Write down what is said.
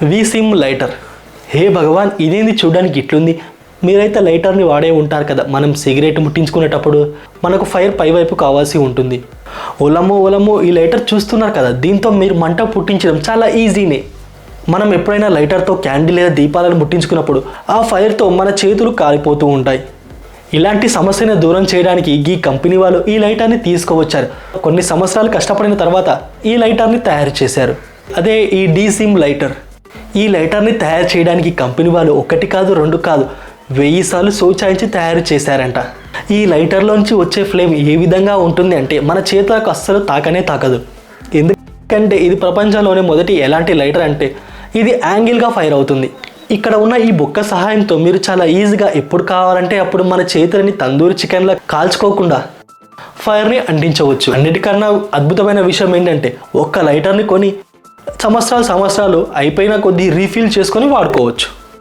V-SIM lighter. హే భగవాన్, ఇదేంది చూడడానికి ఇట్లుంది. మీరైతే లైటర్ని వాడే ఉంటారు కదా, మనం సిగరెట్ ముట్టించుకునేటప్పుడు మనకు ఫైర్ పైవైపు కావాల్సి ఉంటుంది. ఓలమ్మో ఈ లైటర్ చూస్తున్నారు కదా, దీంతో మీరు మంట పుట్టించడం చాలా ఈజీనే. మనం ఎప్పుడైనా లైటర్తో క్యాండిల్ లేదా దీపాలను ముట్టించుకున్నప్పుడు ఆ ఫైర్తో మన చేతులు కాలిపోతూ ఉంటాయి. ఇలాంటి సమస్యను దూరం చేయడానికి ఈ కంపెనీ వాళ్ళు ఈ లైటర్ని తీసుకువచ్చారు. కొన్ని సంవత్సరాలు కష్టపడిన తర్వాత ఈ లైటర్ని తయారు చేశారు. అదే ఈ D-SIM లైటర్. ఈ లైటర్ని తయారు చేయడానికి కంపెనీ వాళ్ళు 1 కాదు 2 కాదు 1000 సార్లు సోచాయించి తయారు చేశారంట. ఈ లైటర్లోంచి వచ్చే ఫ్లేమ్ ఏ విధంగా ఉంటుంది అంటే మన చేతులకు అస్సలు తాకనే తాకదు. ఎందుకంటే ఇది ప్రపంచంలోనే మొదటి ఎలాంటి లైటర్ అంటే ఇది యాంగిల్గా ఫైర్ అవుతుంది. ఇక్కడ ఉన్న ఈ బొక్క సహాయంతో మీరు చాలా ఈజీగా ఎప్పుడు కావాలంటే అప్పుడు మన చేతులని తందూరి చికెన్లా కాల్చుకోకుండా ఫైర్ని అంటించవచ్చు. అన్నిటికన్నా అద్భుతమైన విషయం ఏంటంటే ఒక్క లైటర్ని కొని సంవత్సరాలు అయిపోయిన కొద్దీ రీఫిల్ చేసుకొని వాడుకోవచ్చు.